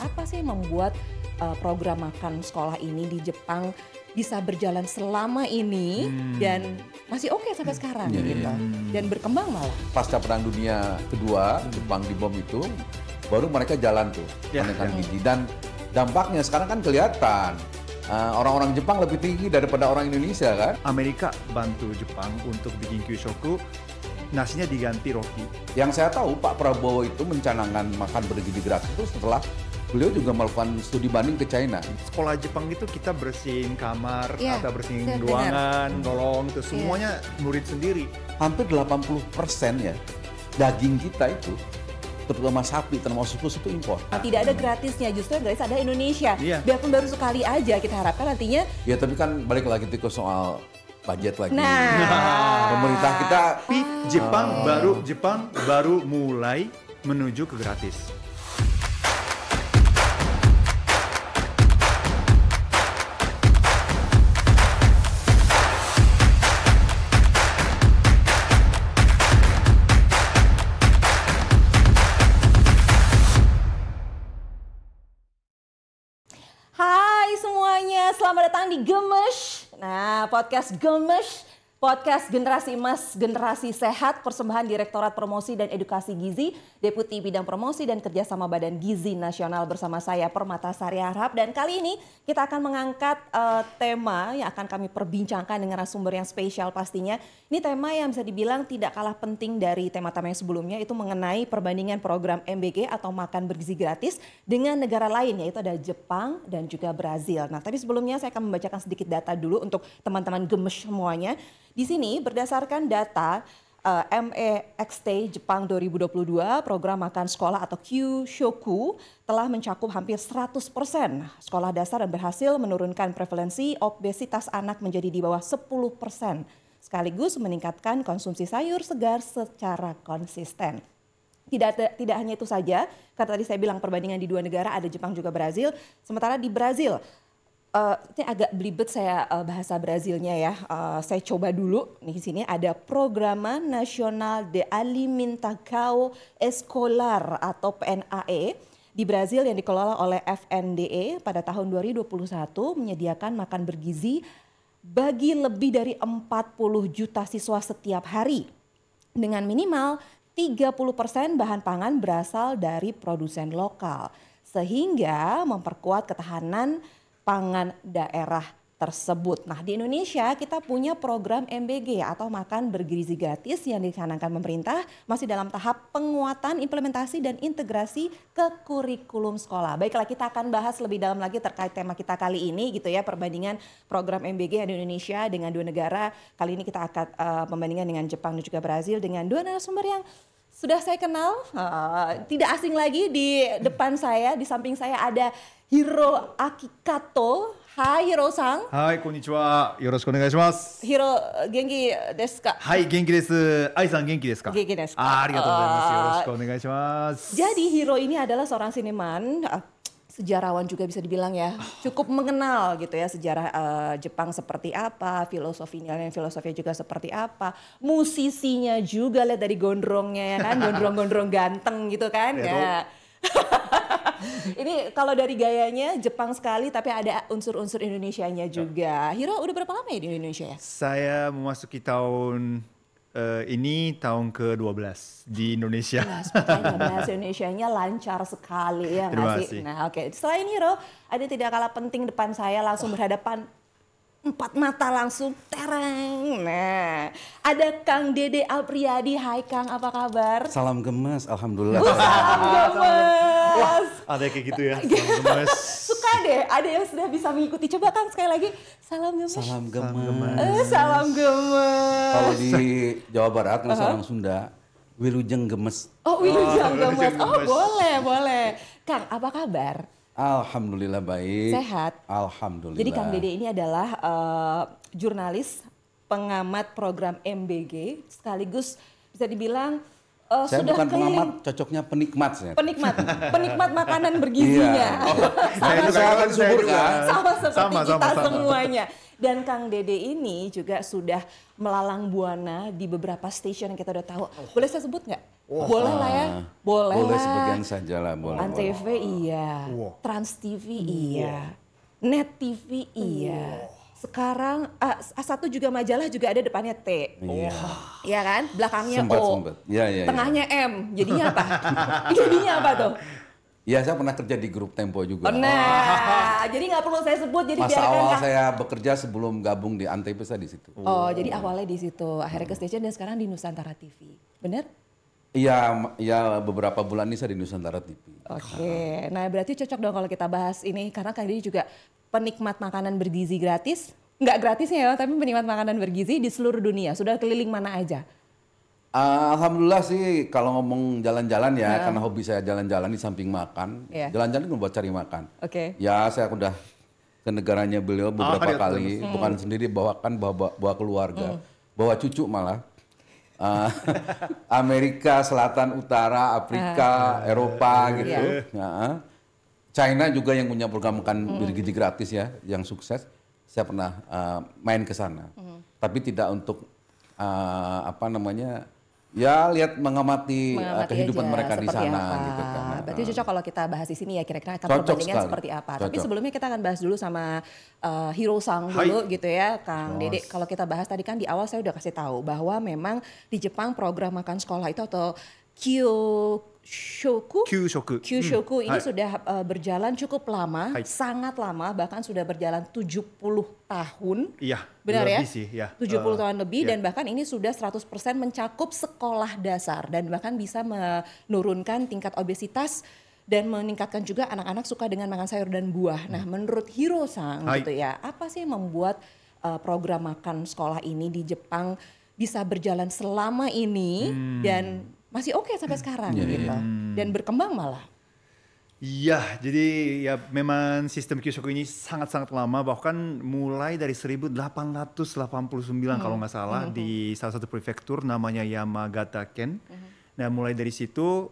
apa sih yang membuat program makan sekolah ini di Jepang bisa berjalan selama ini dan masih oke sampai sekarang gitu. Dan berkembang malah. Pasca Perang Dunia Kedua, Jepang dibom itu, baru mereka jalan tuh menekan gizi. Dan dampaknya sekarang kan kelihatan. Orang-orang Jepang lebih tinggi daripada orang Indonesia kan. Amerika bantu Jepang untuk bikin kyushoku, nasinya diganti roti. Yang saya tahu Pak Prabowo itu mencanangkan makan bergizi gratis itu setelah beliau juga melakukan studi banding ke China. Sekolah Jepang itu kita bersihin kamar, atau bersihin saya ruangan, nolong, itu semuanya murid sendiri. Hampir 80% ya daging kita itu, terutama sapi, termasuk susu itu impor. Tidak ada gratisnya, justru gratis ada Indonesia. Iya. Biarpun baru sekali aja, kita harapkan nantinya. Ya tapi kan balik lagi ke soal budget lagi. Nah, Pemerintah kita Tapi Jepang baru mulai menuju ke gratis. hai semuanya, selamat datang di Gemes. Nah, podcast Gemes, podcast Generasi Emas, Generasi Sehat, persembahan Direktorat Promosi dan Edukasi Gizi, Deputi Bidang Promosi dan Kerjasama Badan Gizi Nasional bersama saya Permatasari Harhab. Dan kali ini kita akan mengangkat tema yang akan kami perbincangkan dengan narasumber yang spesial pastinya. Ini tema yang bisa dibilang tidak kalah penting dari tema-tema yang sebelumnya, itu mengenai perbandingan program MBG atau makan bergizi gratis dengan negara lain, yaitu ada Jepang dan juga Brazil. Nah, tapi sebelumnya saya akan membacakan sedikit data dulu untuk teman-teman Gemes semuanya. Di sini berdasarkan data MEXT Jepang 2022, program makan sekolah atau Kyushoku telah mencakup hampir 100% sekolah dasar dan berhasil menurunkan prevalensi obesitas anak menjadi di bawah 10%, sekaligus meningkatkan konsumsi sayur segar secara konsisten. Tidak hanya itu saja, karena tadi saya bilang perbandingan di dua negara ada Jepang juga Brazil, sementara di Brazil, ini agak belibet saya bahasa Brazilnya ya. Saya coba dulu. Nih, di sini ada Programa Nacional de Alimentação Escolar atau PNAE di Brazil yang dikelola oleh FNDE pada tahun 2021 menyediakan makan bergizi bagi lebih dari 40 juta siswa setiap hari dengan minimal 30% bahan pangan berasal dari produsen lokal sehingga memperkuat ketahanan pangan daerah tersebut. Nah, di Indonesia kita punya program MBG atau makan bergizi gratis yang dicanangkan pemerintah masih dalam tahap penguatan, implementasi dan integrasi ke kurikulum sekolah. Baiklah, kita akan bahas lebih dalam lagi terkait tema kita kali ini gitu ya, perbandingan program MBG yang di Indonesia dengan dua negara. Kali ini kita akan membandingkan dengan Jepang dan juga Brazil dengan dua narasumber yang sudah saya kenal, tidak asing lagi. Di depan saya, di samping saya ada Hiro Akikato. Hai Hiro-san. Hai, konnichiwa. Yoroshiku onegaishimasu. Hiro, genki desu ka? Hai, genki desu. Ai-san genki desu ka? Genki desu ka? Arigatou gozaimasu. Yoroshiku onegaishimasu. Jadi Hiro ini adalah seorang seniman, sejarawan juga bisa dibilang ya, cukup mengenal gitu ya sejarah Jepang seperti apa, filosofinya juga seperti apa, musisinya juga, lihat dari gondrongnya ya kan, gondrong-gondrong ganteng gitu kan ya. Ini kalau dari gayanya Jepang sekali tapi ada unsur-unsur Indonesianya juga. Hiro udah berapa lama ya di Indonesia ya? Saya memasuki tahun ini tahun ke-12 di Indonesia. Makanya bahasa Indonesianya lancar sekali ya nggak sih? Nah oke. Selain Hiro, ada tidak kalah penting depan saya langsung berhadapan empat mata langsung tereng. Nah, ada Kang Dede Alpriyadi. Hai Kang, apa kabar? Salam gemes, alhamdulillah. Salam gemes. Wah, ada kayak gitu ya. Salam gemes. Suka deh, ada yang sudah bisa mengikuti. Coba Kang sekali lagi. Salam gemes. Salam gemes. Salam gemes. Kalau di Jawa Barat, orang Sunda, wilujeng gemes. Oh, wilujeng gemes. Oh, boleh. Kang, apa kabar? Alhamdulillah baik. Sehat? Alhamdulillah. Jadi Kang Dede ini adalah jurnalis, pengamat program MBG, sekaligus bisa dibilang saya sudah bukan keliling. pengamat, cocoknya penikmat saya. Penikmat makanan bergizinya. Saya akan subur kan? Sama seperti kita semuanya. Dan Kang Dede ini juga sudah melalang buana di beberapa stasiun yang kita udah tahu. Boleh saya sebut nggak? Boleh lah ya. Boleh lah. sebagian saja lah. Antv iya, Trans TV iya, Net TV iya. Sekarang A1 juga majalah juga ada depannya T. Iya kan? Belakangnya O. Iya. Tengahnya M. Jadinya apa? Jadinya apa tuh? Ya, saya pernah kerja di grup Tempo juga. Nah, jadi nggak perlu saya sebut. Jadi Masa awal saya bekerja sebelum gabung di Antv saya di situ. Oh, jadi awalnya di situ. Akhirnya ke station dan sekarang di Nusantara TV. Bener? Iya, beberapa bulan ini saya di Nusantara TV. Oke, nah berarti cocok dong kalau kita bahas ini. Karena Kang Dede juga penikmat makanan bergizi gratis. Nggak gratisnya ya, tapi penikmat makanan bergizi di seluruh dunia. Sudah keliling mana aja? Alhamdulillah sih kalau ngomong jalan-jalan ya, karena hobi saya jalan-jalan di samping makan. Jalan-jalan itu buat cari makan. Oke. Ya saya udah ke negaranya beliau beberapa kali, bukan sendiri, bawa keluarga, bawa cucu malah. Amerika Selatan, Utara, Afrika, Eropa gitu. China juga yang punya program makan bergizi gratis ya, yang sukses. Saya pernah main ke sana, tapi tidak untuk ya lihat mengamati kehidupan mereka di sana gitu kan. Berarti cocok kalau kita bahas di sini ya, kira-kira akan perbandingan seperti apa. Tapi sebelumnya kita akan bahas dulu sama Hiro Sang dulu gitu ya, Kang Dede. Kalau kita bahas tadi kan di awal saya udah kasih tahu bahwa memang di Jepang program makan sekolah itu atau Kyushoku ini sudah berjalan cukup lama, sangat lama, bahkan sudah berjalan 70 tahun. Iya, benar ya? Sih, ya. 70 tahun lebih dan bahkan ini sudah 100% mencakup sekolah dasar dan bahkan bisa menurunkan tingkat obesitas dan meningkatkan juga anak-anak suka dengan makan sayur dan buah. Nah, menurut Hiro Sang gitu ya, apa sih yang membuat program makan sekolah ini di Jepang bisa berjalan selama ini dan masih oke sampai sekarang gitu dan berkembang malah. Iya, jadi ya memang sistem Kyushoku ini sangat-sangat lama, bahkan mulai dari 1889 kalau nggak salah di salah satu prefektur namanya Yamagata Ken. Nah mulai dari situ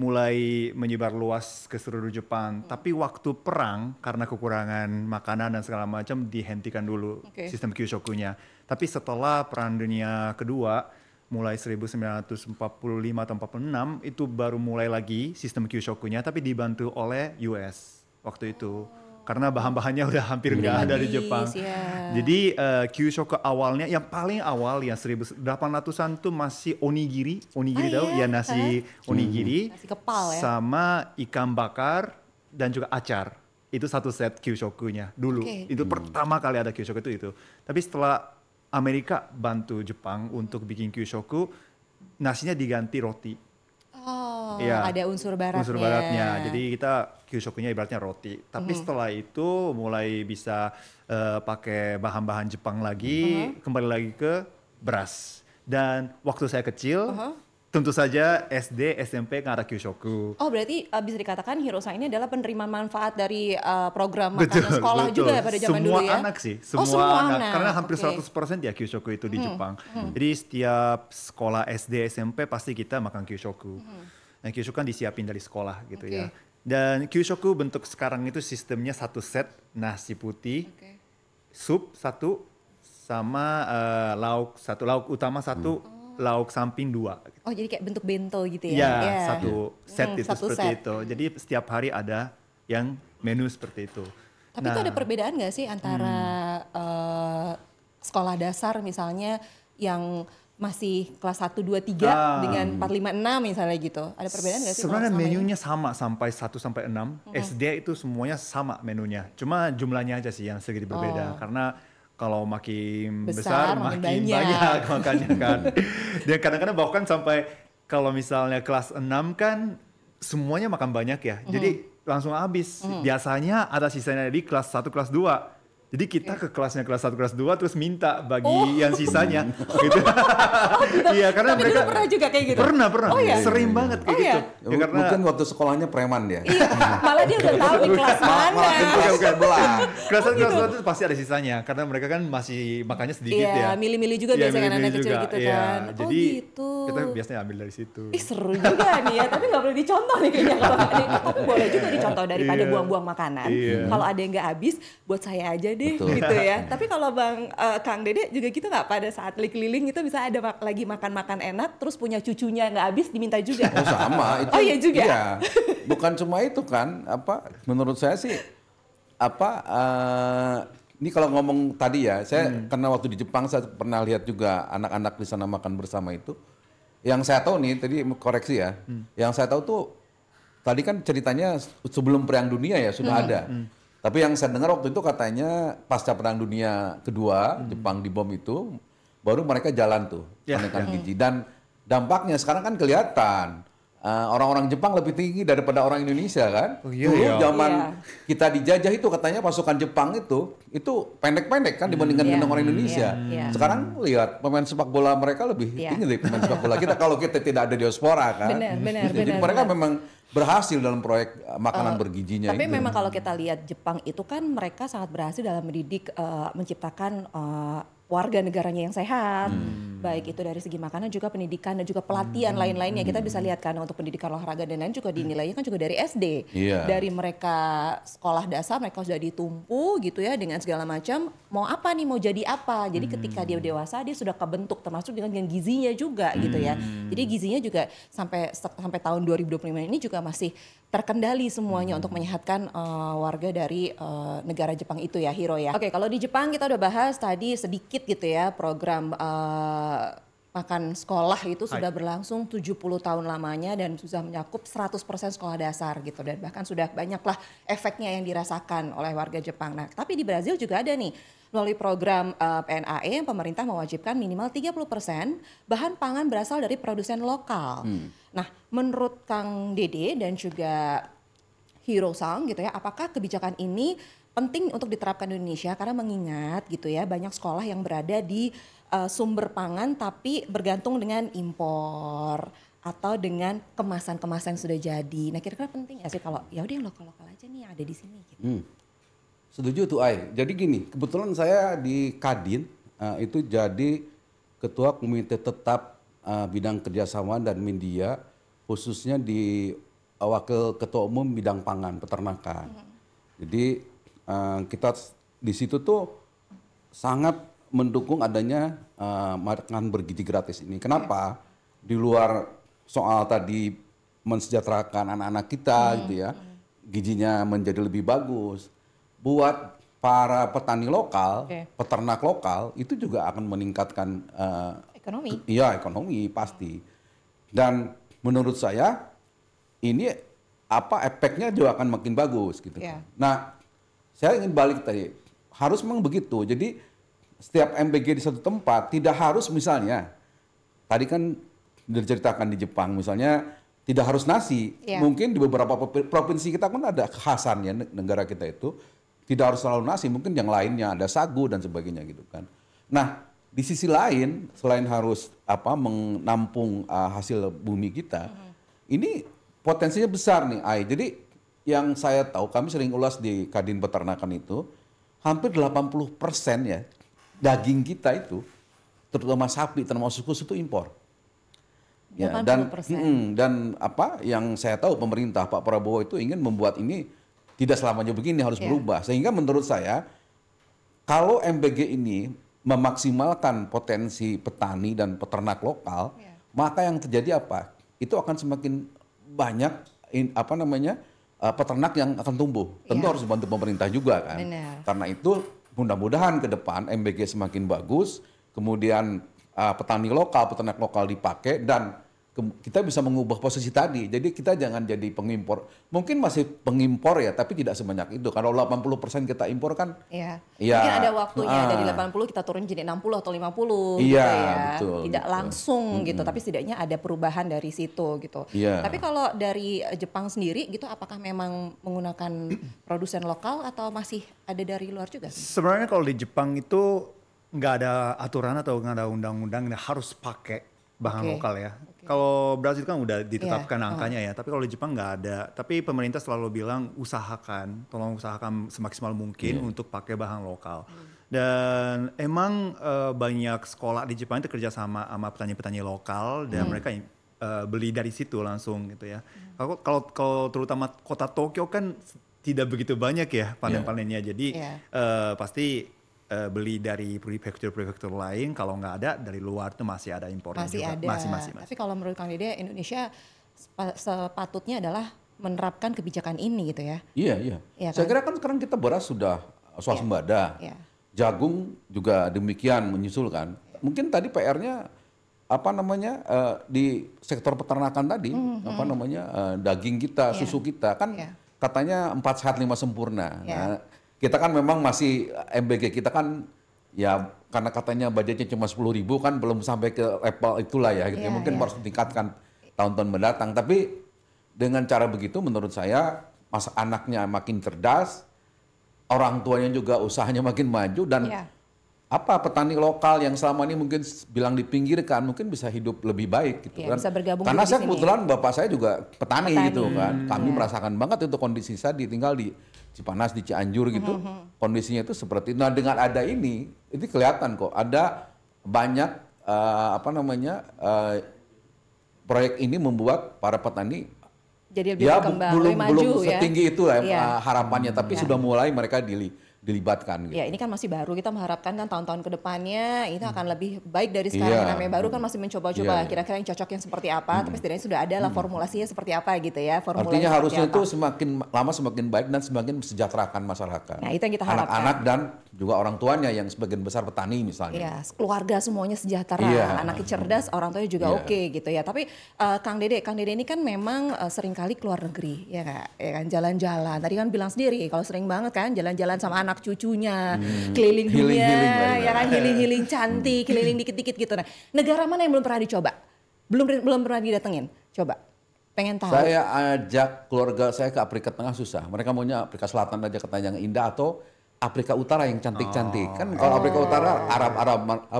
mulai menyebar luas ke seluruh Jepang. Tapi waktu perang karena kekurangan makanan dan segala macam dihentikan dulu sistem Kyushokunya. Tapi setelah Perang Dunia Kedua mulai 1945 atau 46 itu baru mulai lagi sistem Kyushokunya, tapi dibantu oleh US waktu itu. Karena bahan-bahannya udah hampir nggak ada di Jepang. Jadi Kyushoku awalnya, yang paling awal yang 1800-an tuh masih onigiri tahu? Ya nasi onigiri, nasi kepal ya. Sama ikan bakar dan juga acar. Itu satu set Kyushokunya dulu. Itu pertama kali ada Kyushoku itu. Tapi setelah Amerika bantu Jepang untuk bikin Kyushoku, nasinya diganti roti. Oh, ya, ada unsur baratnya. Unsur baratnya. Jadi kita Kyushokunya ibaratnya roti. Tapi setelah itu mulai bisa pakai bahan-bahan Jepang lagi, kembali lagi ke beras. Dan waktu saya kecil, tentu saja SD, SMP kan ada Kyushoku. Oh berarti bisa dikatakan Hiro Sang ini adalah penerima manfaat dari program makanan sekolah juga ya pada zaman dulu ya? Semua anak sih, semua anak. Karena hampir 100% ya Kyushoku itu di Jepang. Jadi setiap sekolah SD, SMP pasti kita makan Kyushoku. Nah Kyushoku kan disiapin dari sekolah gitu ya. Dan Kyushoku bentuk sekarang itu sistemnya satu set nasi putih, sup satu, sama lauk utama satu. Lauk samping 2. Oh jadi kayak bentuk bento gitu ya? Ya, satu set itu seperti itu. Jadi setiap hari ada yang menu seperti itu. Tapi itu ada perbedaan nggak sih antara sekolah dasar misalnya yang masih kelas 1, 2, 3 dengan 4, 5, 6 misalnya gitu? Ada perbedaan nggak sih? Sebenarnya menunya sama sampai 1 sampai 6. SD itu semuanya sama menunya. Cuma jumlahnya aja sih yang sedikit berbeda. Karena kalau makin besar makin banyak makannya kan. Dan kadang-kadang bahkan sampai kalau misalnya kelas 6 kan semuanya makan banyak ya. Jadi langsung habis. Biasanya ada sisanya di kelas 1, kelas 2. Jadi kita ke kelasnya kelas 1, kelas 2 terus minta bagi yang sisanya gitu. Iya, karena tapi mereka pernah juga kayak gitu. Pernah. Oh, iya? Sering banget kayak gitu. Ya, karena mungkin waktu sekolahnya preman dia. Iya, malah dia udah tahu di kelas mana. Kelas 1, kelas 2 itu pasti ada sisanya karena mereka kan masih makannya sedikit ya. Iya, milih-milih juga biasanya anak kecil gitu kan. Jadi gitu. Kita biasanya ambil dari situ. Seru juga nih ya, tapi nggak boleh dicontoh nih kayaknya kalau ini. Tapi boleh juga dicontoh daripada buang-buang makanan. Kalau ada yang nggak habis, buat saya aja deh gitu ya. Tapi kalau Kang Dede juga gitu nggak, pada saat keliling itu bisa ada lagi makan-makan enak terus punya cucunya nggak habis diminta juga? Oh sama itu. Oh iya juga. Iya. Bukan cuma itu kan, menurut saya sih ini kalau ngomong tadi ya, saya karena waktu di Jepang saya pernah lihat juga anak-anak di sana makan bersama itu. Yang saya tahu nih, tadi koreksi ya, yang saya tahu tuh tadi kan ceritanya sebelum Perang Dunia ya sudah ada. Tapi yang saya dengar waktu itu katanya pasca Perang Dunia Kedua, Jepang dibom itu, baru mereka jalan tuh, menekan gizi. Dan dampaknya sekarang kan kelihatan. Orang-orang Jepang lebih tinggi daripada orang Indonesia kan. Dulu zaman kita dijajah itu katanya pasukan Jepang itu pendek-pendek kan dibandingkan dengan orang Indonesia. Sekarang lihat pemain sepak bola mereka lebih tinggi dari pemain sepak bola kita kalau kita tidak ada diaspora kan. Jadi mereka memang berhasil dalam proyek makanan bergizinya. Tapi memang kalau kita lihat Jepang itu kan mereka sangat berhasil dalam mendidik, menciptakan warga negaranya yang sehat, baik itu dari segi makanan juga pendidikan dan juga pelatihan lain-lainnya. Kita bisa lihat kan untuk pendidikan olahraga dan lain juga dinilainya kan juga dari SD. Dari mereka sekolah dasar mereka sudah ditumpu gitu ya dengan segala macam mau apa nih, mau jadi apa. Jadi ketika dia dewasa dia sudah kebentuk termasuk dengan gizinya juga gitu ya. Jadi gizinya juga sampai tahun 2025 ini juga masih terkendali semuanya untuk menyehatkan warga dari negara Jepang itu ya, Hiro ya. Oke, kalau di Jepang kita udah bahas tadi sedikit gitu ya, program makan sekolah itu sudah berlangsung 70 tahun lamanya dan sudah mencakup 100% sekolah dasar gitu, dan bahkan sudah banyaklah efeknya yang dirasakan oleh warga Jepang. Nah, tapi di Brazil juga ada nih melalui program PNAE yang pemerintah mewajibkan minimal 30% bahan pangan berasal dari produsen lokal. Nah, menurut Kang Dede dan juga Hiro-san gitu ya, apakah kebijakan ini penting untuk diterapkan di Indonesia karena mengingat gitu ya banyak sekolah yang berada di sumber pangan tapi bergantung dengan impor atau dengan kemasan-kemasan yang sudah jadi. Nah, kira-kira penting nggak sih kalau ya udah yang lokal-lokal aja nih yang ada di sini gitu. Setuju tuh Ai. Jadi gini, kebetulan saya di Kadin itu jadi ketua komite tetap bidang kerjasama dan media, khususnya di wakil ketua umum bidang pangan peternakan. Jadi kita di situ tuh sangat mendukung adanya makan bergizi gratis ini. Kenapa? Di luar soal tadi mensejahterakan anak-anak kita gitu ya, gizinya menjadi lebih bagus. Buat para petani lokal, peternak lokal itu juga akan meningkatkan ekonomi. Iya, ekonomi pasti. Dan menurut saya ini efeknya juga akan makin bagus gitu. Nah, saya ingin balik tadi, harus memang begitu. Jadi setiap MBG di satu tempat tidak harus misalnya tadi kan diceritakan di Jepang misalnya tidak harus nasi. Mungkin di beberapa provinsi kita kan ada kekhasannya negara kita itu. Tidak harus selalu nasi, mungkin yang lainnya ada sagu dan sebagainya gitu kan. Nah, di sisi lain selain harus menampung hasil bumi kita, ini potensinya besar nih, Ai. Jadi yang saya tahu, kami sering ulas di Kadin Peternakan itu, hampir 80% ya daging kita itu, terutama sapi, termasuk susu itu impor. Ya, dan yang saya tahu pemerintah Pak Prabowo itu ingin membuat ini tidak selamanya begini, harus berubah. Sehingga menurut saya kalau MBG ini memaksimalkan potensi petani dan peternak lokal, maka yang terjadi apa? Itu akan semakin banyak peternak yang akan tumbuh. Tentu harus dibantu pemerintah juga kan. Karena itu mudah-mudahan ke depan MBG semakin bagus, kemudian petani lokal, peternak lokal dipakai dan kita bisa mengubah posisi tadi. Jadi kita jangan jadi pengimpor. Mungkin masih pengimpor ya, tapi tidak sebanyak itu. Kalau 80% kita impor kan. Mungkin ada waktunya dari 80 kita turun jadi 60 atau 50 gitu ya. Betul, tidak langsung gitu, tapi setidaknya ada perubahan dari situ gitu. Tapi kalau dari Jepang sendiri gitu, apakah memang menggunakan produsen lokal atau masih ada dari luar juga? Sebenarnya kalau di Jepang itu nggak ada aturan atau nggak ada undang-undang harus pakai bahan lokal ya. Kalau Brazil kan udah ditetapkan angkanya ya, tapi kalau di Jepang nggak ada. Tapi pemerintah selalu bilang tolong usahakan semaksimal mungkin untuk pakai bahan lokal. Dan emang banyak sekolah di Jepang itu kerja sama petani-petani lokal dan mereka beli dari situ langsung gitu ya. Kalau terutama kota Tokyo kan tidak begitu banyak ya panen-panennya. Jadi pasti beli dari prefektur lain. Kalau nggak ada dari luar tuh masih ada impornya masih juga. Ada. Masih. Tapi kalau menurut Kang Dede, Indonesia sepatutnya adalah menerapkan kebijakan ini gitu ya. Iya. Ya, kan? Saya kira kan sekarang kita beras sudah swasembada. Jagung juga demikian menyusulkan. Mungkin tadi PR-nya di sektor peternakan tadi, daging kita, susu kita kan katanya 4 sehat 5 sempurna. Nah, kita kan memang masih MBG kita kan ya karena katanya budgetnya cuma 10.000 kan belum sampai ke level itulah ya gitu. Mungkin harus ditingkatkan tahun-tahun mendatang. Tapi dengan cara begitu menurut saya masa anaknya makin cerdas, orang tuanya juga usahanya makin maju dan petani lokal yang selama ini mungkin bilang dipinggirkan mungkin bisa hidup lebih baik gitu kan. Bisa bergabung karena saya kebetulan bapak saya juga petani gitu kan. Kami merasakan banget itu kondisi saya tinggal di Cipanas di Cianjur gitu. Kondisinya itu seperti itu. Nah, dengan ada ini kelihatan kok ada banyak proyek ini membuat para petani jadi lebih berkembang, lebih maju belum setinggi itu harapannya, tapi sudah mulai mereka dilibatkan. Gitu. Ya ini kan masih baru, kita mengharapkan kan tahun-tahun ke depannya itu akan lebih baik dari sekarang. Namanya baru kan masih mencoba-coba kira-kira yang cocok yang seperti apa, tapi setidaknya sudah ada lah formulasinya seperti apa gitu ya. Artinya harusnya itu semakin lama semakin baik dan semakin mesejahterakan masyarakat. Nah itu yang kita harapkan. Anak-anak dan juga orang tuanya yang sebagian besar petani misalnya. Iya, keluarga semuanya sejahtera, anaknya cerdas, orang tuanya juga oke gitu ya. Tapi Kang Dede ini kan memang seringkali keluar negeri, ya kan, jalan-jalan. Tadi kan bilang sendiri, kalau sering banget kan jalan-jalan sama anak cucunya, keliling dunia, ya kan, healing cantik, keliling dikit-dikit gitu. Nah, negara mana yang belum pernah dicoba? Belum pernah didatengin? Coba, pengen tahu. Saya ajak keluarga saya ke Afrika Tengah susah. Mereka maunya Afrika Selatan aja katanya yang indah atau Afrika Utara yang cantik-cantik. Kan kalau Afrika Utara Arab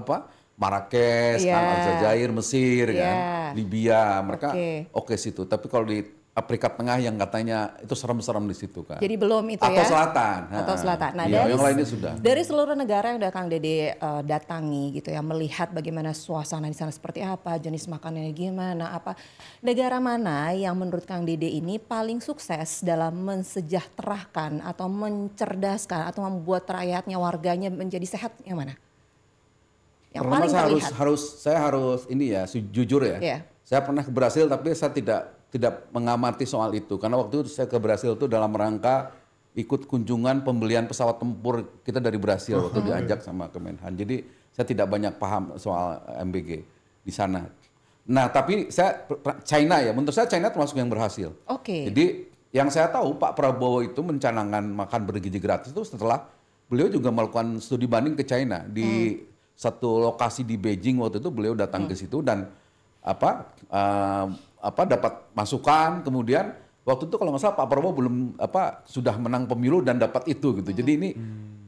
Marrakesh, kan, Aljazair, Mesir, kan, Libya, mereka oke situ. Tapi kalau di Afrika Tengah yang katanya itu serem-serem di situ kan. Jadi belum itu atau Selatan. Atau Selatan. Nah, yang lainnya sudah. Dari seluruh negara yang udah Kang Dede datangi gitu ya, melihat bagaimana suasana di sana seperti apa, jenis makanannya gimana, apa. Negara mana yang menurut Kang Dede ini paling sukses dalam mensejahterakan atau mencerdaskan atau membuat rakyatnya, warganya menjadi sehat, yang mana? Yang pertama paling terlihat. saya harus ini ya, jujur ya. Saya pernah ke Brasil tapi saya tidak mengamati soal itu karena waktu itu saya ke Brasil itu dalam rangka ikut kunjungan pembelian pesawat tempur kita dari Brasil waktu diajak sama Kemenhan. Jadi saya tidak banyak paham soal MBG di sana. Nah, tapi China ya, menurut saya China termasuk yang berhasil. Jadi yang saya tahu Pak Prabowo itu mencanangkan makan bergizi gratis itu setelah beliau juga melakukan studi banding ke China di satu lokasi di Beijing waktu itu beliau datang ke situ dan dapat masukan, kemudian waktu itu kalau nggak salah Pak Prabowo belum sudah menang pemilu dan dapat itu gitu. Jadi ini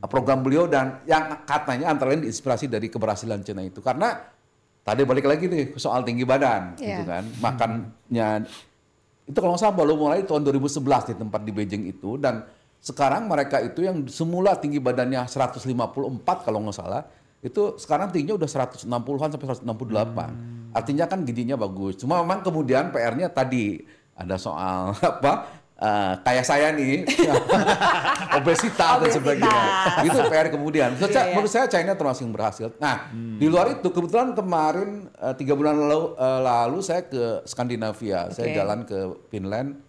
program beliau dan yang katanya antara lain diinspirasi dari keberhasilan China itu. Karena tadi balik lagi nih soal tinggi badan gitu kan. Makannya itu kalau nggak salah baru mulai tahun 2011 di tempat di Beijing itu dan sekarang mereka itu yang semula tinggi badannya 154 kalau nggak salah itu sekarang tingginya udah 160-an sampai 168. Artinya kan gizinya bagus. Cuma memang kemudian PR-nya tadi ada soal kayak saya nih obesitas dan sebagainya. Itu PR kemudian. Menurut saya China termasuk yang berhasil. Nah, di luar itu kebetulan kemarin 3 bulan lalu saya ke Skandinavia. Saya jalan ke Finland,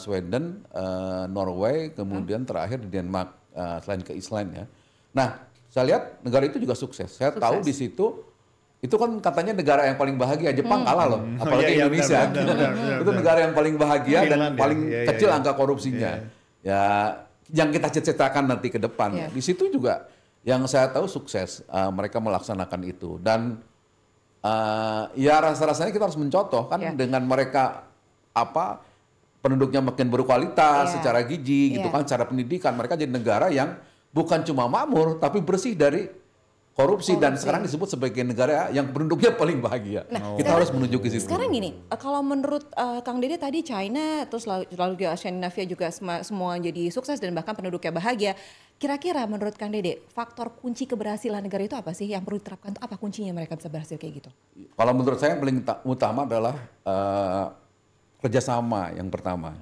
Sweden, Norway, kemudian terakhir di Denmark, selain ke Iceland ya. Nah, saya lihat negara itu juga sukses. Saya tahu di situ itu kan katanya negara yang paling bahagia. Jepang kalah loh, apalagi Indonesia. Benar, itu negara yang paling bahagia dan paling kecil angka korupsinya. Ya, yang kita cita-citakan nanti ke depan. Di situ juga yang saya tahu sukses mereka melaksanakan itu dan ya rasa-rasanya kita harus mencontoh kan dengan mereka penduduknya makin berkualitas secara gizi gitu kan, secara pendidikan mereka jadi negara yang bukan cuma makmur, tapi bersih dari korupsi. Dan sekarang disebut sebagai negara yang penduduknya paling bahagia. Nah, kita harus menuju ke situ. Sekarang gini, kalau menurut Kang Dede tadi China, terus lalu Skandinavia juga semua jadi sukses dan bahkan penduduknya bahagia. Kira-kira menurut Kang Dede, faktor kunci keberhasilan negara itu apa sih? Yang perlu diterapkan itu apa kuncinya mereka bisa berhasil kayak gitu? Kalau menurut saya yang paling utama adalah kerjasama yang pertama.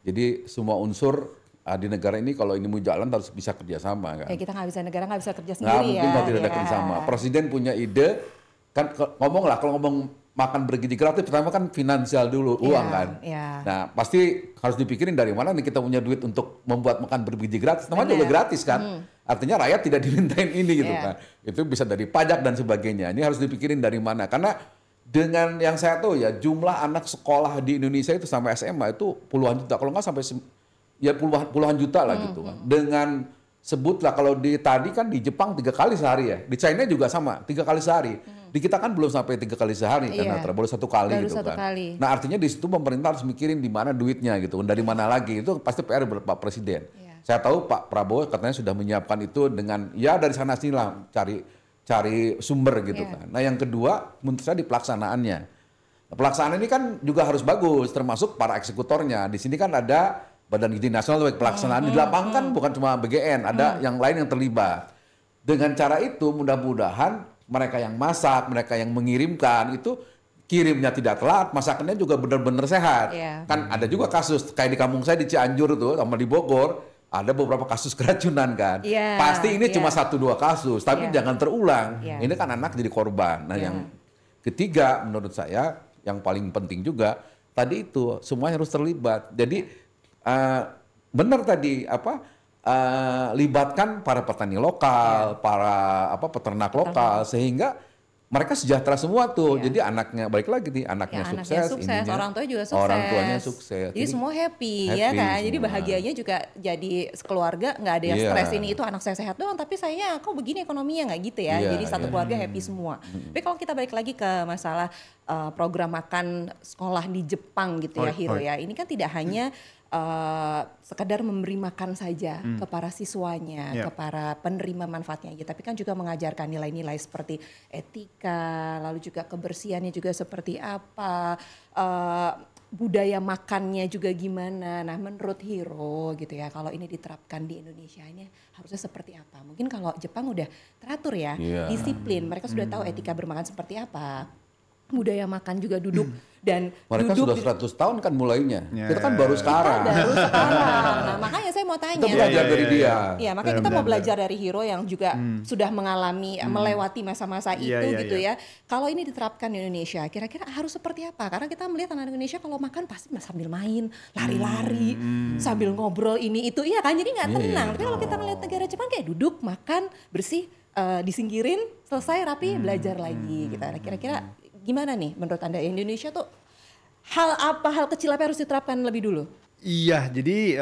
Jadi semua unsur di negara ini kalau ini mau jalan harus bisa kerjasama kan. Ya kita negara nggak bisa kerja Nggak sendiri mungkin kalau tidak ada ya. kerjasama. Presiden punya ide, kan kalau ngomong makan bergizi gratis, pertama kan finansial dulu, uang kan. Nah pasti harus dipikirin dari mana nih kita punya duit untuk membuat makan bergizi gratis, namanya juga gratis kan. Artinya rakyat tidak dimintain ini gitu kan. Itu bisa dari pajak dan sebagainya. Ini harus dipikirin dari mana, karena dengan yang saya tahu ya, jumlah anak sekolah di Indonesia itu sampai SMA itu puluhan juta, kalau nggak sampai ya puluhan juta lah gitu kan. Dengan sebutlah kalau tadi kan di Jepang 3 kali sehari ya, di China juga sama 3 kali sehari. Di kita kan belum sampai 3 kali sehari karena baru 1 kali baru gitu 1 kan. kali. Nah artinya di situ pemerintah harus mikirin di mana duitnya gitu, dari mana lagi, itu pasti PR Pak Presiden. Saya tahu Pak Prabowo katanya sudah menyiapkan itu dengan ya dari sana sini lah cari sumber gitu kan. Nah yang kedua menurut saya di pelaksanaannya. Pelaksanaan ini kan juga harus bagus, termasuk para eksekutornya. Di sini kan ada Badan Gizi Nasional untuk pelaksanaan di lapangan kan bukan cuma BGN, ada yang lain yang terlibat. Dengan cara itu mudah-mudahan mereka yang masak, mereka yang mengirimkan itu kirimnya tidak telat, masakannya juga benar-benar sehat. Kan ada juga kasus kayak di kampung saya di Cianjur tuh sama di Bogor, ada beberapa kasus keracunan kan. Pasti ini cuma 1-2 kasus, tapi jangan terulang. Ini kan anak jadi korban. Nah yang ketiga menurut saya yang paling penting juga tadi itu semuanya harus terlibat. Jadi benar tadi libatkan para petani lokal, para peternak lokal sehingga mereka sejahtera semua tuh. Jadi anaknya balik lagi nih, anaknya sukses, orang tuanya juga sukses. Orang tuanya sukses. Jadi semua happy ya kan. Jadi bahagianya juga jadi sekeluarga, nggak ada yang stres ini itu anak saya sehat doang, tapi saya kok begini ekonominya, nggak gitu ya. Jadi satu keluarga happy semua. Tapi kalau kita balik lagi ke masalah program makan sekolah di Jepang gitu ya, Hiro ya. Ini kan tidak hanya sekedar memberi makan saja ke para siswanya, ke para penerima manfaatnya aja, tapi kan juga mengajarkan nilai-nilai seperti etika, lalu juga kebersihannya juga seperti apa, budaya makannya juga gimana. Nah menurut Hiro gitu ya, kalau ini diterapkan di Indonesia ini harusnya seperti apa? Mungkin kalau Jepang udah teratur ya, disiplin, mereka sudah tahu etika bermakan seperti apa. Budaya makan juga duduk dan mereka duduk sudah 100 tahun kan mulainya. Kita kan baru sekarang. Nah, makanya saya mau tanya. Kita belajar dari dia. Iya, makanya kita mau belajar dari Hiro yang juga sudah mengalami melewati masa-masa itu gitu ya. Kalau ini diterapkan di Indonesia, kira-kira harus seperti apa? Karena kita melihat anak Indonesia kalau makan pasti sambil main, lari-lari, sambil ngobrol ini itu, iya kan? Jadi nggak tenang. Tapi kalau kita melihat negara Jepang kayak duduk, makan, bersih, disingkirin, selesai rapi, belajar lagi gitu. Nah, kira-kira gimana nih menurut Anda Indonesia tuh hal kecil apa harus diterapkan lebih dulu? Iya, jadi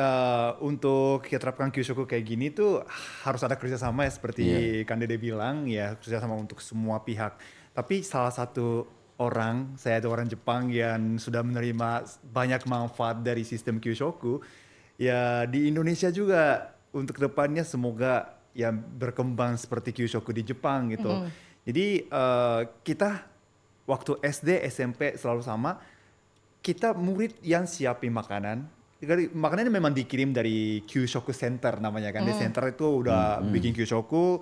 untuk kita terapkan Kyushoku kayak gini tuh harus ada kerjasama ya seperti Kang Dede bilang ya, kerjasama untuk semua pihak. Tapi salah satu saya ada orang Jepang yang sudah menerima banyak manfaat dari sistem Kyushoku. Ya di Indonesia juga untuk kedepannya semoga ya berkembang seperti Kyushoku di Jepang gitu. Jadi kita waktu SD, SMP selalu sama, kita murid yang siapin makanan. Makanannya memang dikirim dari Kyushoku Center namanya kan. Di center itu udah bikin Kyushoku,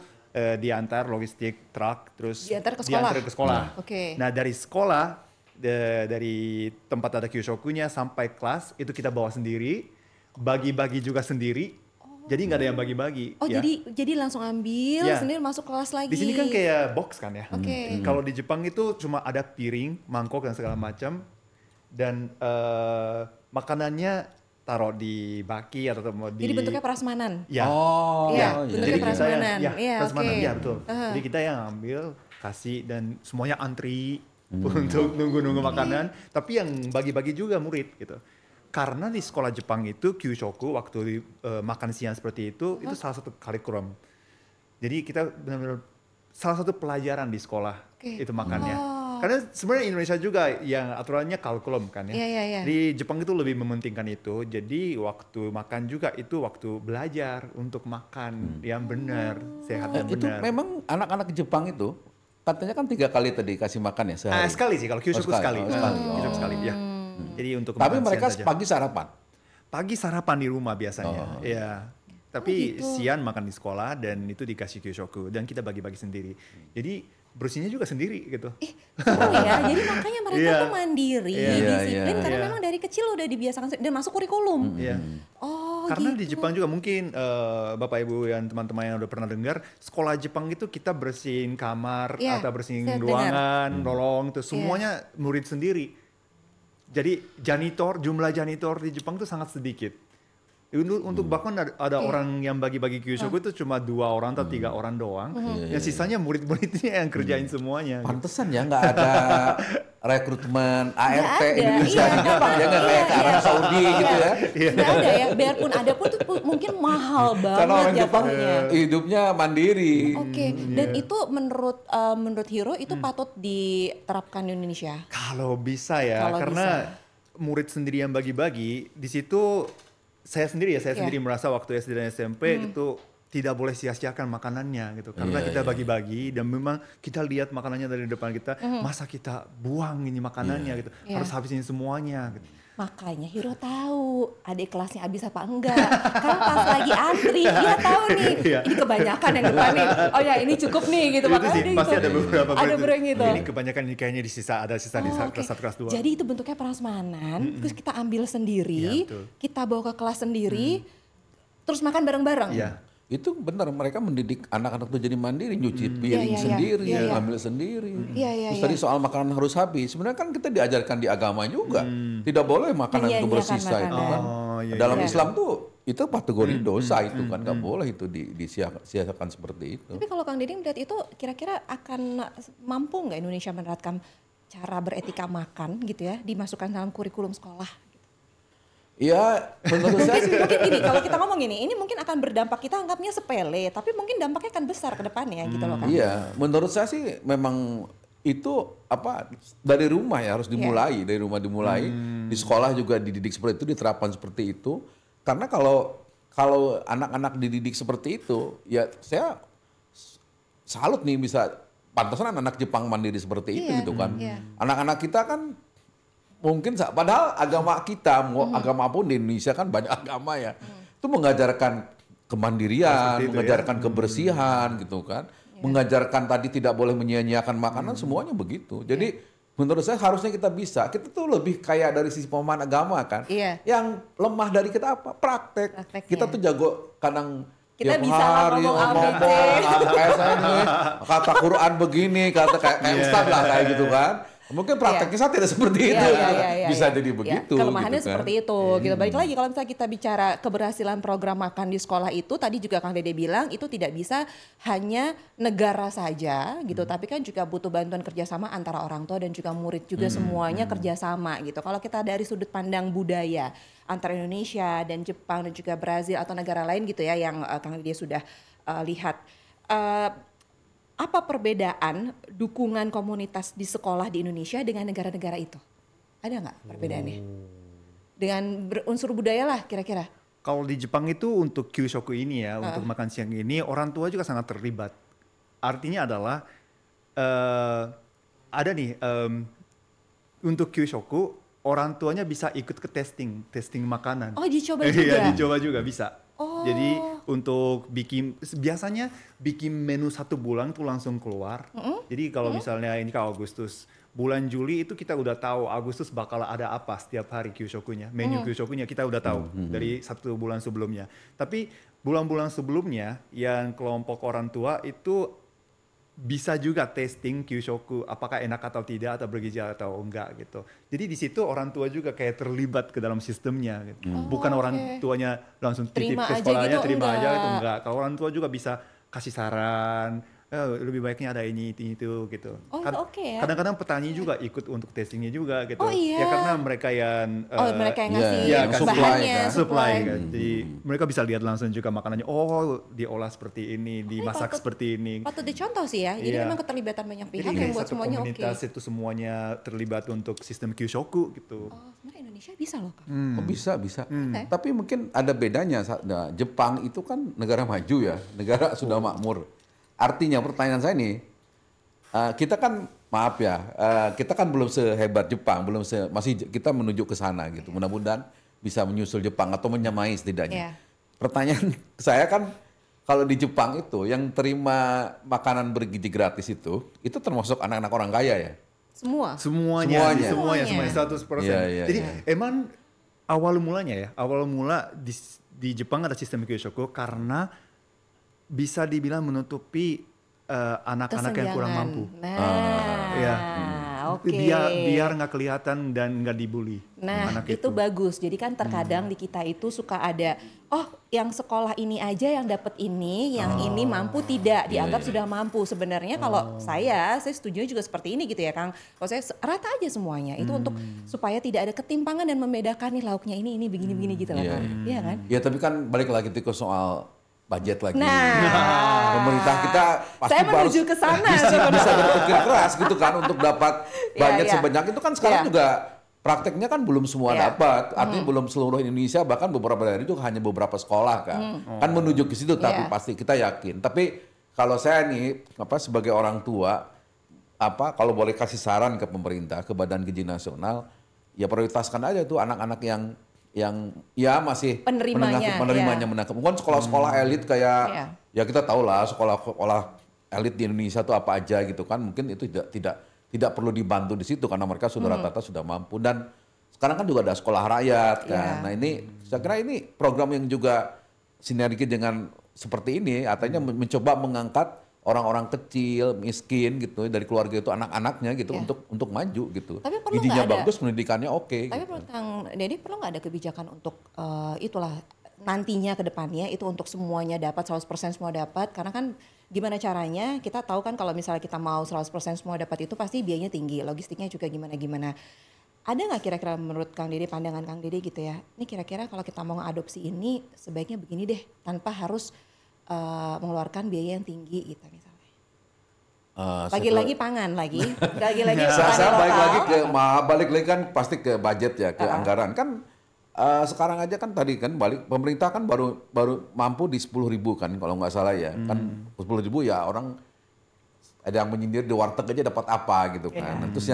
diantar logistik truk, terus diantar ke sekolah. Nah dari sekolah, dari tempat ada Kyushokunya sampai kelas, itu kita bawa sendiri, bagi-bagi juga sendiri. Jadi nggak ada yang bagi-bagi. Oh ya. jadi langsung ambil sendiri masuk kelas lagi. Di sini kan kayak box kan ya. Kalau di Jepang itu cuma ada piring, mangkok dan segala macam, dan makanannya taruh di baki atau di. Jadi bentuknya prasmanan. Ya. Bentuknya prasmanan. Prasmanan ya betul. Jadi kita yang ambil, kasih dan semuanya antri untuk nunggu makanan. Tapi yang bagi-bagi juga murid gitu. Karena di sekolah Jepang itu Kyushoku waktu makan siang seperti itu salah satu kurikulum. Jadi kita benar-benar salah satu pelajaran di sekolah itu makannya. Karena sebenarnya Indonesia juga yang aturannya kurikulum kan ya. Di Jepang itu lebih mementingkan itu. Jadi waktu makan juga itu waktu belajar untuk makan yang benar, sehat dan benar. Itu memang anak-anak Jepang itu katanya kan 3 kali tadi kasih makan ya sehari. Sekali sih kalau Kyushoku sekali. Kyushoku sekali ya. Jadi untuk tapi mereka pagi sarapan? Pagi sarapan di rumah biasanya, ya. Tapi siang makan di sekolah dan itu dikasih Kyushoku dan kita bagi-bagi sendiri. Jadi bersihnya juga sendiri gitu. Seru ya, jadi makanya mereka tuh mandiri, disiplin karena memang dari kecil udah dibiasakan dan masuk kurikulum. Karena gitu. di Jepang juga mungkin Bapak Ibu dan teman-teman yang udah pernah dengar, sekolah Jepang itu kita bersihin kamar Iya, atau bersihin saya ruangan, lorong itu semuanya murid sendiri. Jadi jumlah janitor di Jepang itu sangat sedikit. Untuk bahkan ada orang yang bagi-bagi kyushoku itu cuma 2 orang atau 3 orang doang. Yang sisanya murid-muridnya yang kerjain semuanya. Pantesan ya nggak ada rekrutmen ART ada, Indonesia iya. di Jepang ya nggak kayak ke Arab Saudi gitu ya. Nggak ada ya, biarpun ada pun tuh mungkin mahal Karena banget orang Jepang jatuhnya. hidupnya mandiri. Oke, dan itu menurut Hiro itu patut diterapkan di Indonesia. Kalau bisa ya, Kalau karena murid sendiri yang bagi-bagi di situ saya sendiri Iya. merasa waktu SD dan SMP itu tidak boleh sia-siakan makanannya gitu. Karena kita bagi-bagi dan memang kita lihat makanannya dari depan kita, masa kita buang ini makanannya gitu. Harus habisin semuanya gitu. Makanya Hiro tahu adik kelasnya habis apa enggak. Karena pas lagi antri dia tahu nih, ini kebanyakan yang depan nih. Oh ya ini cukup nih gitu. Itu Makanya sih dia pasti gitu. ada beberapa Ada yang gitu. Ini kebanyakan ini kayaknya di sisa di Oke. kelas 1 kelas 2. Jadi itu bentuknya prasmanan, terus kita ambil sendiri, Iya, betul. kita bawa ke kelas sendiri, terus makan bareng-bareng. Iya. Itu benar, mereka mendidik anak-anak tuh jadi mandiri, nyuci piring Iya, iya, sendiri, iya. ngambil sendiri. Iya. Terus tadi soal makanan harus habis, sebenarnya kan kita diajarkan di agama juga, tidak boleh makanan itu Menyanyiakan bersisa itu makanan. kan. iya, Dalam iya. Islam tuh itu kategori dosa itu kan, nggak boleh itu disia-siakan seperti itu. Tapi kalau Kang Deddy melihat itu kira-kira akan mampu nggak Indonesia menerapkan cara beretika makan gitu ya, dimasukkan dalam kurikulum sekolah? Ya menurut saya sih, Mungkin gini, kalau kita ngomong ini mungkin akan berdampak, kita anggapnya sepele, tapi mungkin dampaknya akan besar ke depannya gitu loh kan. iya, menurut saya sih memang itu dari rumah ya harus dimulai, dari rumah dimulai, di sekolah juga dididik seperti itu, diterapkan seperti itu. Karena kalau anak-anak dididik seperti itu, ya saya salut nih bisa pantasan anak-anak Jepang mandiri seperti itu gitu kan. Anak-anak kita kan mungkin padahal agama kita, mau agama pun di Indonesia kan banyak agama ya, itu mengajarkan kemandirian, mengajarkan kebersihan gitu kan, mengajarkan tadi tidak boleh menyia-nyiakan makanan, semuanya begitu. Jadi menurut saya harusnya kita tuh lebih kayak dari sisi pemahaman agama kan. Yang lemah dari kita apa? Praktek. Kita tuh jago kadang Kita tiap bisa hari ngomong kayak saya nih, kata Quran begini, kayak ustaz lah kayak gitu kan. Mungkin prakteknya saya tidak seperti itu. Bisa jadi begitu. Kelemahannya gitu kan. seperti itu. Gitu. Balik lagi kalau misalnya kita bicara keberhasilan program makan di sekolah itu, tadi juga Kang Dede bilang itu tidak bisa hanya negara saja gitu, tapi kan juga butuh bantuan kerjasama antara orang tua dan juga murid juga semuanya kerjasama gitu. Kalau kita dari sudut pandang budaya antara Indonesia dan Jepang dan juga Brazil atau negara lain gitu ya yang Kang Dede sudah lihat. Apa perbedaan dukungan komunitas di sekolah di Indonesia dengan negara-negara itu? Ada nggak perbedaannya? Dengan berunsur budaya lah kira-kira. Kalau di Jepang itu untuk kyushoku ini ya, untuk makan siang ini orang tua juga sangat terlibat. Artinya adalah ada nih untuk kyushoku orang tuanya bisa ikut ke testing makanan. Oh dicoba juga? Iya dicoba juga bisa. Oh. Jadi untuk biasanya bikin menu 1 bulan tuh langsung keluar. Jadi kalau misalnya ini kalau Agustus, bulan Juli itu kita udah tahu Agustus bakal ada apa setiap hari kyushokunya. Menu kyushokunya kita udah tahu dari 1 bulan sebelumnya. Tapi bulan-bulan sebelumnya yang kelompok orang tua itu bisa juga testing kyushoku apakah enak atau tidak atau bergizi atau enggak gitu. Jadi di situ orang tua juga kayak terlibat ke dalam sistemnya gitu. Bukan orang tuanya langsung titip ke sekolahnya terima aja gitu enggak. Kalau orang tua juga bisa kasih saran, lebih baiknya ada ini itu gitu. Kadang-kadang petani juga ikut untuk testingnya juga gitu. Ya karena mereka yang mereka yang ngasih bahannya, supply kan. Jadi mereka bisa lihat langsung juga makanannya. Oh, diolah seperti ini, dimasak seperti ini. Patut dicontoh sih ya. Jadi memang keterlibatan banyak pihak Jadi yang buat semuanya oke. komunitas itu semuanya terlibat untuk sistem kyushoku gitu. Oh, sebenarnya Indonesia bisa loh Kang. Oh, bisa. Tapi mungkin ada bedanya. Nah, Jepang itu kan negara maju ya, negara sudah makmur. Artinya pertanyaan saya nih, kita kan maaf ya, kita kan belum sehebat Jepang, masih kita menuju ke sana gitu. Mudah-mudahan bisa menyusul Jepang atau menyamai setidaknya. Pertanyaan saya kan, kalau di Jepang itu yang terima makanan bergizi gratis itu termasuk anak-anak orang kaya ya? Semuanya 100%. Iya. Jadi emang awal mula di Jepang ada sistem Kyoshoku karena bisa dibilang menutupi anak-anak yang kurang mampu. Ya. Oke. Biar nggak kelihatan dan nggak dibully. Nah, itu bagus. Jadi kan terkadang di kita itu suka ada, yang sekolah ini aja yang dapat ini, yang ini mampu tidak, dianggap sudah mampu. Sebenarnya kalau saya setuju juga seperti ini gitu ya, Kang. Kalau saya rata aja semuanya. Itu untuk supaya tidak ada ketimpangan dan membedakan nih lauknya ini begini-begini gitu lah, Kang. Iya kan? Ya, tapi kan balik lagi ke soal budget lagi. Nah, pemerintah kita pasti saya menuju ke sana bisa berpikir keras gitu kan untuk dapat budget sebanyak itu kan sekarang juga prakteknya kan belum semua dapat. Artinya belum seluruh Indonesia, bahkan beberapa daerah itu hanya beberapa sekolah kan. Kan menuju ke situ tapi pasti kita yakin. Tapi kalau saya nih sebagai orang tua kalau boleh kasih saran ke pemerintah, ke Badan Gizi Nasional, ya prioritaskan aja tuh anak-anak yang ya masih penerimanya menangkap. Bukan sekolah-sekolah elit kayak ya kita tahu lah sekolah-sekolah elit di Indonesia itu apa aja gitu kan. Mungkin itu tidak perlu dibantu di situ karena mereka sudah rata-rata sudah mampu. Dan sekarang kan juga ada sekolah rakyat kan. Nah ini saya kira ini program yang juga sinergi dengan seperti ini, artinya mencoba mengangkat orang-orang kecil, miskin gitu dari keluarga itu anak-anaknya gitu untuk maju gitu. Gizinya bagus, pendidikannya oke. Tapi gitu. Kang Deddy perlu nggak ada kebijakan untuk itulah nantinya ke depannya itu untuk semuanya dapat 100% semua dapat, karena kan gimana caranya kita tahu kan kalau misalnya kita mau 100% semua dapat itu pasti biayanya tinggi, logistiknya juga gimana. Ada nggak kira-kira menurut Kang Deddy, pandangan Kang Deddy gitu ya, ini kira-kira kalau kita mau ngadopsi ini sebaiknya begini deh tanpa harus mengeluarkan biaya yang tinggi gitu misalnya. Lagi-lagi pangan lagi saya balik lagi kan pasti ke budget ya, ke anggaran kan. Sekarang aja kan tadi kan pemerintah kan baru mampu di 10.000 kan kalau nggak salah ya. Kan 10.000 ya orang ada yang menyindir di warteg aja dapat apa gitu kan. Terus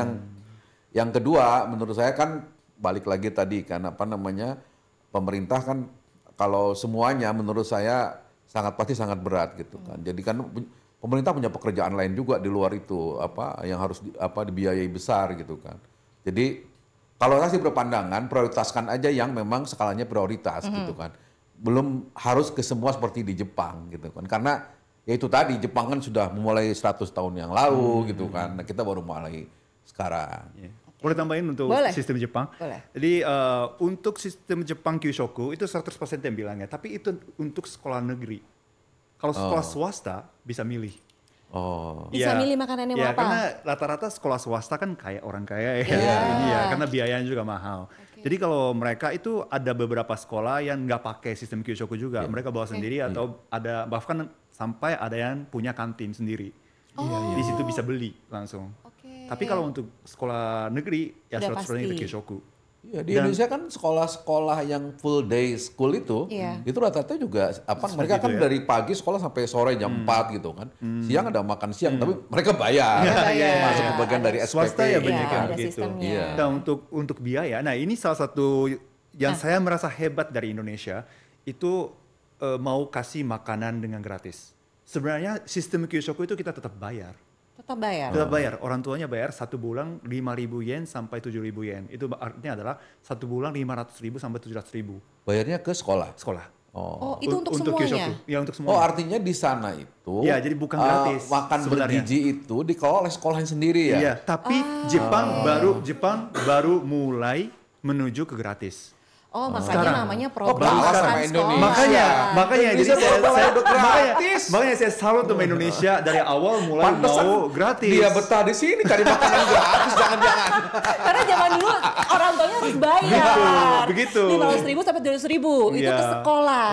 yang kedua menurut saya kan balik lagi tadi kan pemerintah kan kalau semuanya menurut saya pasti sangat berat gitu kan. Jadi kan pemerintah punya pekerjaan lain juga di luar itu yang harus dibiayai besar gitu kan. Jadi kalau saya sih berpandangan prioritaskan aja yang memang skalanya prioritas gitu kan. Belum harus ke semua seperti di Jepang gitu kan. Karena ya itu tadi Jepang kan sudah memulai 100 tahun yang lalu gitu kan. Nah, kita baru mulai sekarang. Boleh tambahin untuk sistem Jepang? Boleh. Jadi untuk sistem Jepang Kyushoku itu 100% yang bilangnya, tapi itu untuk sekolah negeri. Kalau sekolah swasta bisa milih. Bisa milih makanannya mau apa? Karena rata-rata sekolah swasta kan kayak orang kaya karena biayanya juga mahal. Jadi kalau mereka itu ada beberapa sekolah yang nggak pakai sistem Kyushoku juga, mereka bawa sendiri atau ada bahkan sampai ada yang punya kantin sendiri. Di situ bisa beli langsung. Tapi kalau untuk sekolah negeri ya 100% itu Kyushoku. Ya, di Indonesia kan sekolah-sekolah yang full day school itu rata-rata juga mereka kan dari pagi sekolah sampai sore jam 4 gitu kan. Siang ada makan siang tapi mereka bayar. Masuk ke bagian dari SPP. Swasta ya banyak yang gitu. Nah, untuk biaya, nah ini salah satu yang saya merasa hebat dari Indonesia itu mau kasih makanan dengan gratis. Sebenarnya sistem Kyushoku itu kita tetap bayar. Tetap bayar. Orang tuanya bayar 1 bulan 5.000 yen sampai 7.000 yen. Itu artinya adalah 1 bulan 500.000 sampai 700.000. Bayarnya ke sekolah? Sekolah. Itu untuk semuanya? Kyushoku. Ya, untuk semuanya. Artinya di sana itu ya, jadi bukan gratis. Makan bergizi itu dikelola oleh sekolahnya sendiri ya? Iya, tapi Jepang baru mulai menuju ke gratis. Makanya sekarang namanya program sama Indonesia. Makanya jadi gratis. Makanya saya salut sama Indonesia dari awal mulai mau gratis. Dia betah di sini cari makanan gratis, jangan-jangan. Karena zaman dulu orang tuanya harus bayar. Begitu. 500.000 sampai 200.000 itu ke sekolah.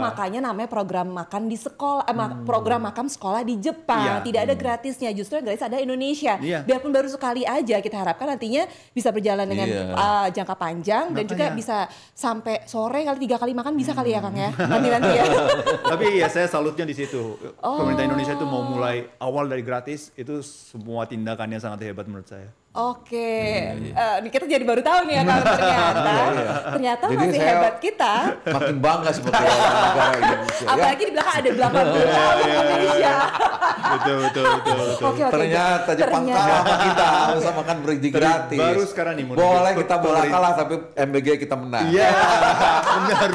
Makanya namanya program makan di sekolah, program makan sekolah di Jepang. Tidak ada gratisnya, justru yang gratis ada Indonesia. Biarpun baru sekali aja, kita harapkan nantinya bisa berjalan dengan jangka panjang dan juga bisa sampai sore kali 3 kali makan bisa kali ya Kang ya nanti ya. Tapi ya saya salutnya di situ. Pemerintah Indonesia itu mau mulai awal dari gratis, itu semua tindakannya sangat hebat menurut saya. Oke, ini kita jadi baru tahu nih ya kalau ternyata Jadi masih saya hebat kita. Makin bangga seperti negara Indonesia. Apalagi di belakang ada 80 tahun Indonesia. Betul. Oke, Ternyata Jepang kalah sama kita, sama kan berhenti gratis. Baru sekarang nih boleh kita bola kalah tapi MBG kita menang. Iya, benar.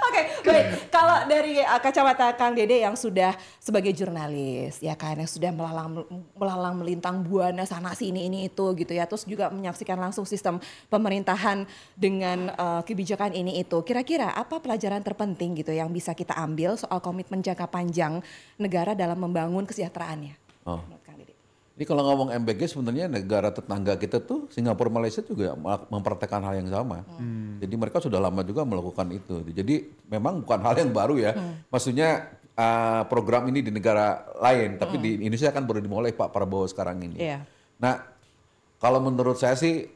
Oke, baik. Kalau dari kacamata Kang Dede yang sudah sebagai jurnalis, ya kan, yang sudah melalang melintang buana sana sini ini itu gitu ya, terus juga menyaksikan langsung sistem pemerintahan dengan kebijakan ini itu. Kira-kira apa pelajaran terpenting gitu yang bisa kita ambil soal komitmen jangka panjang negara dalam membangun kesejahteraannya? Menurut Kang Dede. Ini kalau ngomong MBG sebenarnya negara tetangga kita tuh Singapura, Malaysia juga mempraktekkan hal yang sama. Jadi mereka sudah lama juga melakukan itu. Jadi memang bukan hal yang baru ya. Maksudnya program ini di negara lain, tapi di Indonesia kan baru dimulai Pak Prabowo sekarang ini. Nah, kalau menurut saya sih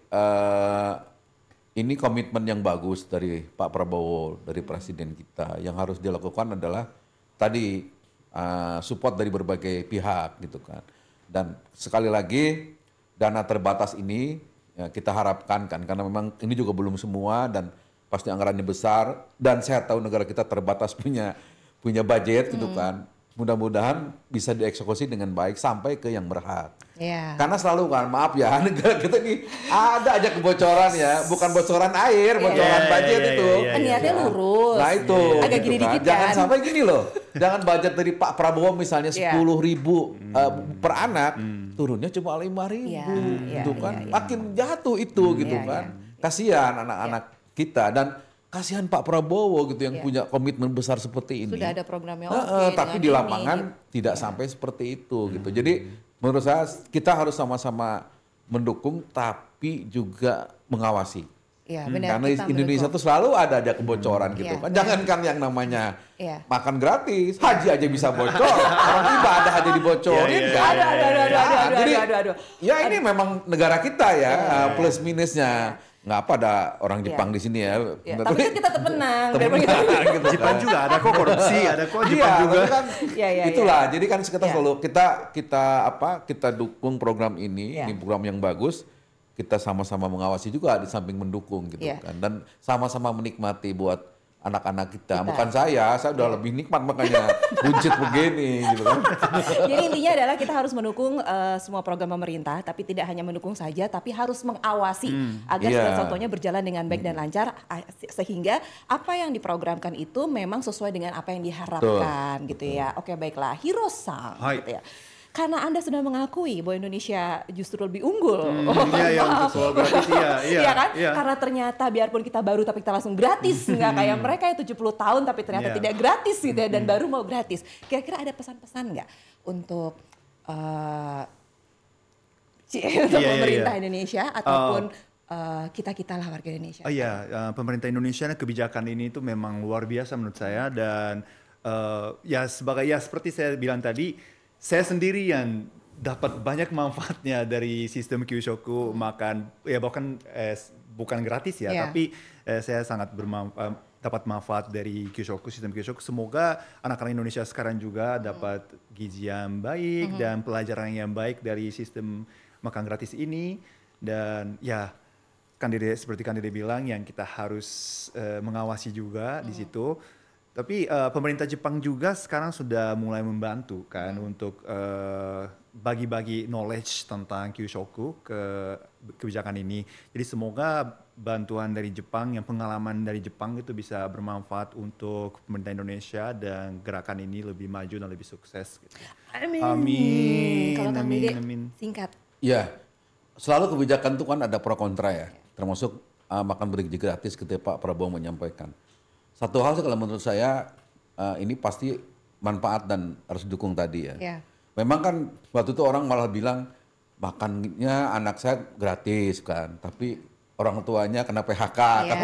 ini komitmen yang bagus dari Pak Prabowo, dari Presiden kita. Yang harus dilakukan adalah tadi support dari berbagai pihak gitu kan. Dan sekali lagi dana terbatas ini ya, kita harapkan kan karena memang ini juga belum semua dan pasti anggarannya besar dan saya tahu negara kita terbatas punya budget gitu kan. Mudah-mudahan bisa dieksekusi dengan baik sampai ke yang berhak. Karena selalu kan, maaf ya, negara kita ini ada aja kebocoran ya, bukan bocoran air, bocoran budget itu. Niatnya lurus. Nah itu, agak gitu gini kan. dikit kan. Jangan sampai gini loh, jangan budget dari Pak Prabowo misalnya 10.000 per anak, turunnya cuma 5.000 gitu kan. Makin jatuh itu gitu kan. Kasihan anak-anak kita dan kasihan Pak Prabowo gitu yang punya komitmen besar seperti ini. Sudah ada programnya tapi di lapangan tidak sampai seperti itu gitu. Jadi menurut saya kita harus sama-sama mendukung tapi juga mengawasi. Benar, karena Indonesia tuh selalu ada kebocoran gitu kan. Jangankan yang namanya makan gratis, haji aja bisa bocor. Orang ibadah aja dibocorin kan. Aduh. Ya ini memang negara kita ya, plus minusnya. Nggak apa ada orang Jepang di sini ya. Tapi kan kita tetap menang. Gitu. Jepang juga ada kok korupsi, ada kok Jepang juga. Kan, itulah. Jadi kan kita selalu kita dukung program ini program yang bagus. Kita sama-sama mengawasi juga di samping mendukung gitu kan. Dan sama-sama menikmati buat anak-anak kita. Bukan saya udah lebih nikmat makanya buncit begini gitu kan. Jadi intinya adalah kita harus mendukung semua program pemerintah, tapi tidak hanya mendukung saja, tapi harus mengawasi agar segala sesuatunya berjalan dengan baik dan lancar, sehingga apa yang diprogramkan itu memang sesuai dengan apa yang diharapkan gitu ya. Oke, baiklah, Hiro-san gitu ya. Karena Anda sudah mengakui bahwa Indonesia justru lebih unggul. Untuk soal gratis iya kan? Karena ternyata biarpun kita baru tapi kita langsung gratis. Nggak kayak mereka yang 70 tahun tapi ternyata tidak gratis gitu ya, dan baru mau gratis. Kira-kira ada pesan-pesan nggak untuk pemerintah Indonesia ataupun kita lah warga Indonesia? Pemerintah Indonesia kebijakan ini itu memang luar biasa menurut saya. Dan seperti saya bilang tadi, saya sendiri yang dapat banyak manfaatnya dari sistem Kyushoku makan, bukan gratis ya, tapi saya sangat dapat manfaat dari Kyushoku, sistem Kyushoku. Semoga anak-anak Indonesia sekarang juga dapat gizi yang baik dan pelajaran yang baik dari sistem makan gratis ini. Dan ya, seperti Kang Dede bilang, yang kita harus mengawasi juga di situ. Tapi pemerintah Jepang juga sekarang sudah mulai membantu kan untuk bagi-bagi knowledge tentang Kyushoku ke kebijakan ini. Jadi semoga bantuan dari Jepang, yang pengalaman dari Jepang itu bisa bermanfaat untuk pemerintah Indonesia dan gerakan ini lebih maju dan lebih sukses. Gitu. Amin. Kalau Kang Dede singkat. Ya, selalu kebijakan itu kan ada pro kontra ya. Termasuk makan bergizi gratis ketika Pak Prabowo menyampaikan. Satu hal sih kalau menurut saya ini pasti manfaat dan harus didukung tadi ya. Memang kan waktu itu orang malah bilang makannya anak saya gratis kan, tapi orang tuanya kena PHK, kan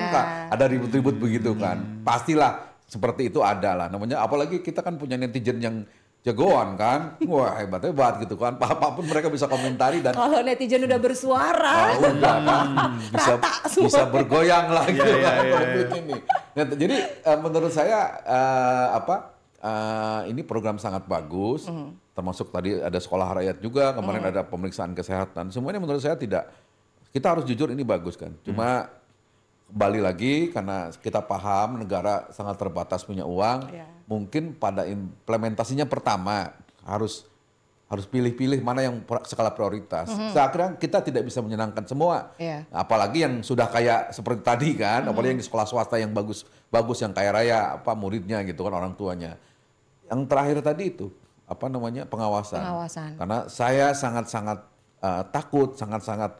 ada ribut-ribut begitu kan. Pastilah seperti itu ada lah. Namanya apalagi kita kan punya netizen yang jagoan kan, wah hebat gitu kan, apa-apapun mereka bisa komentari. Dan kalau netizen udah bersuara, bisa bergoyang lah gitu ini. Jadi menurut saya ini program sangat bagus, termasuk tadi ada sekolah rakyat juga, kemarin ada pemeriksaan kesehatan. Semuanya menurut saya kita harus jujur ini bagus kan. Cuma kembali lagi karena kita paham negara sangat terbatas punya uang, mungkin pada implementasinya pertama harus pilih-pilih mana yang skala prioritas. Seakhirnya kita tidak bisa menyenangkan semua. Apalagi yang sudah kayak seperti tadi kan, apalagi yang di sekolah swasta yang bagus yang kaya raya muridnya gitu kan, orang tuanya. Yang terakhir tadi itu pengawasan. Karena saya sangat-sangat takut, sangat-sangat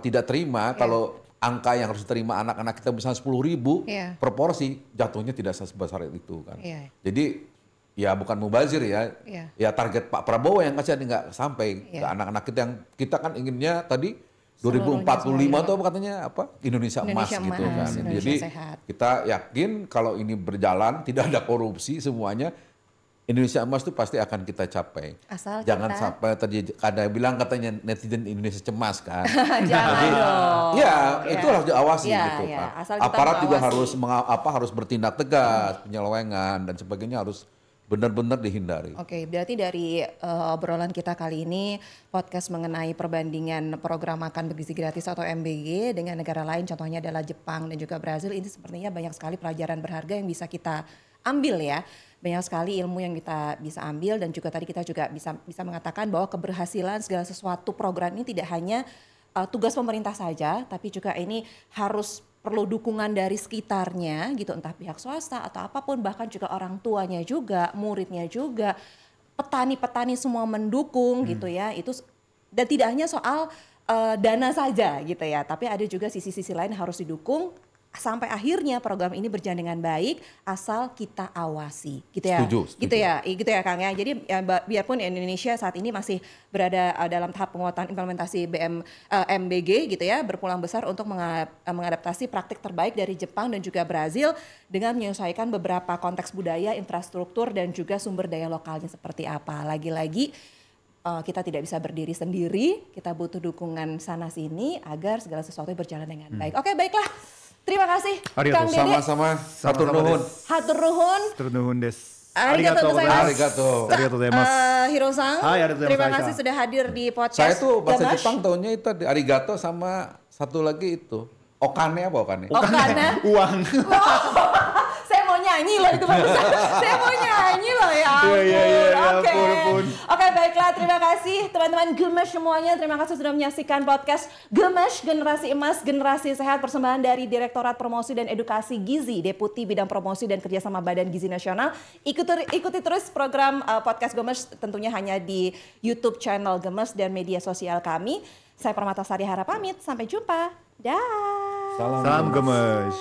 tidak terima kalau angka yang harus diterima anak-anak kita misalnya 10.000 per porsi, jatuhnya tidak sebesar itu kan. Jadi ya bukan mubazir ya, ya target Pak Prabowo yang kasih nggak sampai ke anak-anak kita yang kita kan inginnya tadi 2045 tuh katanya Indonesia emas gitu kan. Jadi kita yakin kalau ini berjalan tidak ada korupsi semuanya, Indonesia emas itu pasti akan kita capai. Asal jangan sampai terjadi ada bilang katanya netizen Indonesia cemas kan. Jangan dong. Ya, itu harus diawasi gitu kan. Aparat juga harus bertindak tegas, penyelewengan dan sebagainya harus benar-benar dihindari. Oke, berarti dari obrolan kita kali ini podcast mengenai perbandingan program makan bergizi gratis atau MBG dengan negara lain, contohnya adalah Jepang dan juga Brazil, ini sepertinya banyak sekali pelajaran berharga yang bisa kita ambil ya. Banyak sekali ilmu yang kita bisa ambil dan juga tadi kita juga bisa mengatakan bahwa keberhasilan segala sesuatu program ini tidak hanya tugas pemerintah saja, tapi juga ini harus perlu dukungan dari sekitarnya gitu, entah pihak swasta atau apapun, bahkan juga orang tuanya juga, muridnya juga, petani-petani semua mendukung gitu ya. Itu dan tidak hanya soal dana saja gitu ya, tapi ada juga sisi-sisi lain harus didukung sampai akhirnya program ini berjalan dengan baik asal kita awasi gitu ya. Setuju. Gitu ya Kang ya. Jadi ya, biarpun Indonesia saat ini masih berada dalam tahap penguatan implementasi MBG gitu ya, berpulang besar untuk mengadaptasi praktik terbaik dari Jepang dan juga Brazil dengan menyesuaikan beberapa konteks budaya, infrastruktur dan juga sumber daya lokalnya seperti apa. Lagi-lagi kita tidak bisa berdiri sendiri, kita butuh dukungan sana sini agar segala sesuatu berjalan dengan baik. Oke, baiklah. Terima kasih Kang Dede. Sama-sama. Hatur nuhun. Hatur nuhun. Hatur nuhun des. Arigatou gozaimasu. Arigatou gozaimasu. Hiro-san, terima kasih sudah hadir di podcast. Saya tuh bahasa Jepang tahunya itu arigato sama satu lagi itu. Okane apa okane? Okane. Uang. Saya mau nyanyi loh itu barusan. Saya mau nyanyi loh ya ampun. Oke, baiklah, terima kasih teman-teman Gemes semuanya. Terima kasih sudah menyaksikan podcast Gemes Generasi Emas Generasi Sehat, persembahan dari Direktorat Promosi dan Edukasi Gizi, Deputi Bidang Promosi dan Kerjasama Badan Gizi Nasional. Ikuti terus program podcast Gemes tentunya hanya di YouTube channel Gemes dan media sosial kami. Saya Permata Sari Hara pamit, sampai jumpa. Dah. Salam Gemes.